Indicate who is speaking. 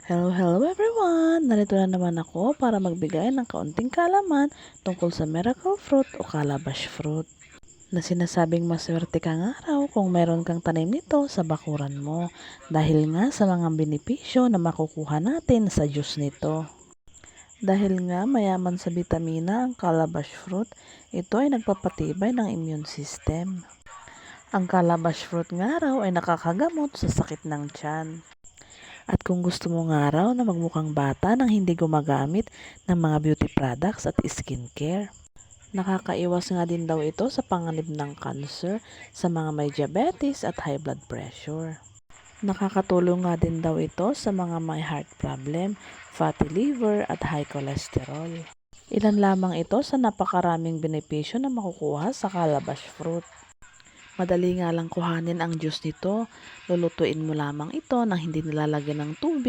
Speaker 1: Hello everyone! Narito na naman ako para magbigay ng kaunting kaalaman tungkol sa miracle fruit o calabash fruit na sinasabing maswerte kang araw kung meron kang tanim nito sa bakuran mo dahil nga sa mga benepisyo na makukuha natin sa juice nito. Dahil nga mayaman sa bitamina ang calabash fruit, ito ay nagpapatibay ng immune system. Ang calabash fruit nga raw ay nakakagamot sa sakit ng tiyan. At kung gusto mo nga raw na magmukhang bata nang hindi gumagamit ng mga beauty products at skincare. Nakakaiwas nga din daw ito sa panganib ng cancer sa mga may diabetes at high blood pressure. Nakakatulong nga din daw ito sa mga may heart problem, fatty liver at high cholesterol. Ilan lamang ito sa napakaraming benepisyo na makukuha sa calabash fruit. Madali nga lang kuhanin ang juice nito. Lulutuin mo lamang ito nang hindi nilalagyan ng tubig